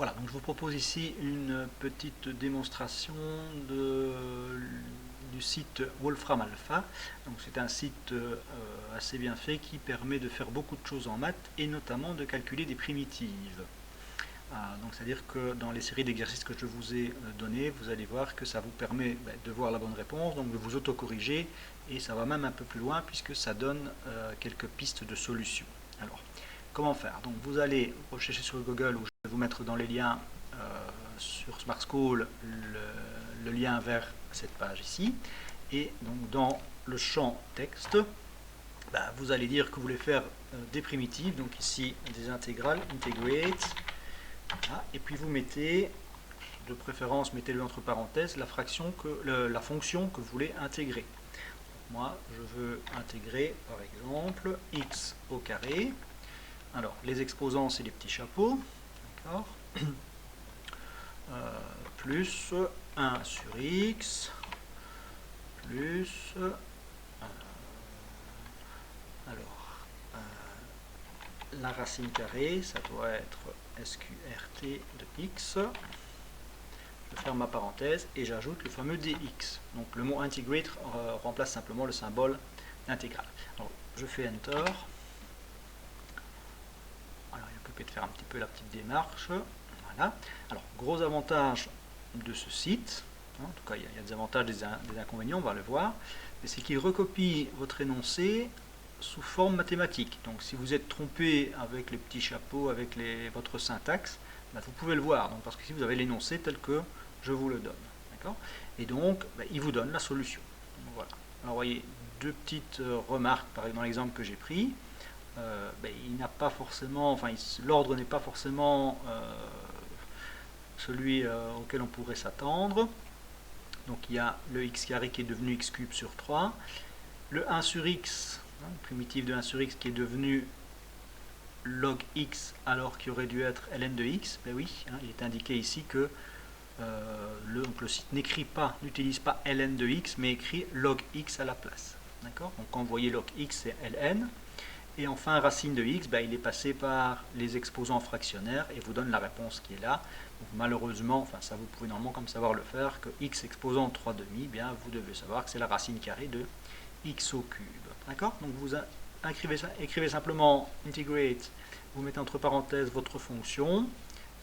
Voilà, donc je vous propose ici une petite démonstration du site Wolfram Alpha. Donc c'est un site assez bien fait qui permet de faire beaucoup de choses en maths et notamment de calculer des primitives. Donc c'est-à-dire que dans les séries d'exercices que je vous ai données, vous allez voir que ça vous permet de voir la bonne réponse, donc de vous autocorriger, et ça va même un peu plus loin puisque ça donne quelques pistes de solutions. Alors, comment faire? Donc vous allez rechercher sur Google, ou je vais vous mettre dans les liens sur Smart School le lien vers cette page ici, et donc dans le champ texte, vous allez dire que vous voulez faire des primitives, donc ici des intégrales, integrate. Voilà. Et puis vous mettez, de préférence, mettez-le entre parenthèses, la fonction que vous voulez intégrer. Moi, je veux intégrer, par exemple, x au carré. Alors, les exposants, c'est les petits chapeaux. D'accord. Plus 1 sur x, plus... la racine carrée, ça doit être sqrt de x. Je ferme ma parenthèse et j'ajoute le fameux dx. Donc le mot integrate remplace simplement le symbole d'intégrale. Alors je fais enter. Alors il est occupé de faire un petit peu la petite démarche. Voilà. Alors gros avantage de ce site, en tout cas il y a des avantages, des inconvénients, on va le voir, c'est qu'il recopie votre énoncé sous forme mathématique. Donc si vous êtes trompé avec les petits chapeaux, avec votre syntaxe, vous pouvez le voir, donc, parce que si vous avez l'énoncé tel que je vous le donne. Et donc il vous donne la solution. Donc, voilà. Alors vous voyez deux petites remarques dans l'exemple que j'ai pris. Il n'a pas forcément, l'ordre n'est pas forcément celui auquel on pourrait s'attendre. Donc il y a le x carré qui est devenu x cube sur 3, le 1 sur x, primitive de 1 sur x qui est devenu log x alors qu'il aurait dû être ln de x. Ben oui, il est indiqué ici que le site n'utilise pas ln de x, mais écrit log x à la place. D'accord. Donc quand vous voyez log x, c'est ln. Et enfin, racine de x, il est passé par les exposants fractionnaires et vous donne la réponse qui est là. Donc, malheureusement, ça vous pouvez normalement comme savoir le faire, que x exposant 3 demi, vous devez savoir que c'est la racine carrée de x au cube. D'accord. Donc vous écrivez simplement integrate, vous mettez entre parenthèses votre fonction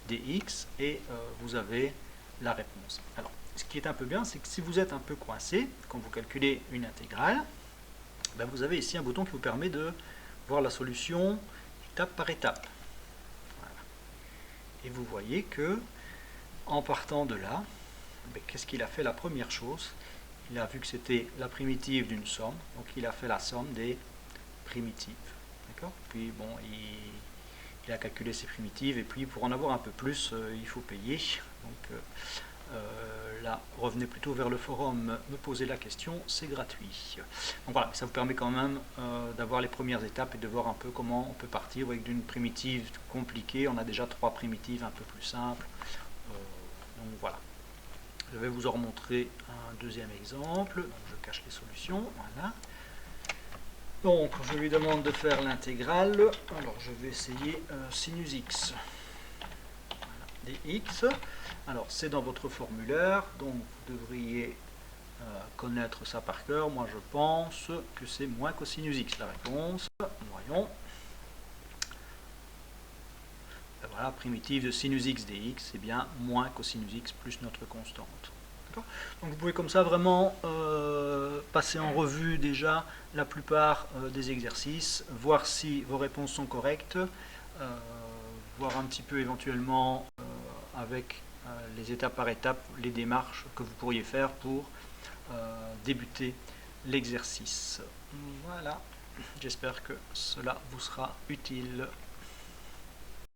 dx et vous avez la réponse. Alors, ce qui est un peu bien, c'est que si vous êtes un peu coincé, quand vous calculez une intégrale, vous avez ici un bouton qui vous permet de voir la solution étape par étape. Voilà. Et vous voyez que, en partant de là, qu'est-ce qu'il a fait? La première chose, il a vu que c'était la primitive d'une somme, donc il a fait la somme des primitives. D'accord. Puis bon, il a calculé ses primitives, et puis pour en avoir un peu plus, il faut payer. Donc là, revenez plutôt vers le forum, me poser la question, c'est gratuit. Donc voilà, ça vous permet quand même d'avoir les premières étapes et de voir un peu comment on peut partir avec d'une primitive compliquée. On a déjà 3 primitives un peu plus simples. Donc voilà. Je vais vous en remontrer un deuxième exemple. Donc je cache les solutions. Voilà. Donc je lui demande de faire l'intégrale. Alors je vais essayer sinus x. Voilà, dx. Alors c'est dans votre formulaire, donc vous devriez connaître ça par cœur. Moi je pense que c'est moins cosinus x la réponse. Voyons. Voilà, primitive de sinus x dx, c'est bien moins cosinus x plus notre constante. Donc vous pouvez comme ça vraiment passer en revue déjà la plupart des exercices, voir si vos réponses sont correctes, voir un petit peu éventuellement avec les étapes par étape, les démarches que vous pourriez faire pour débuter l'exercice. Voilà, j'espère que cela vous sera utile.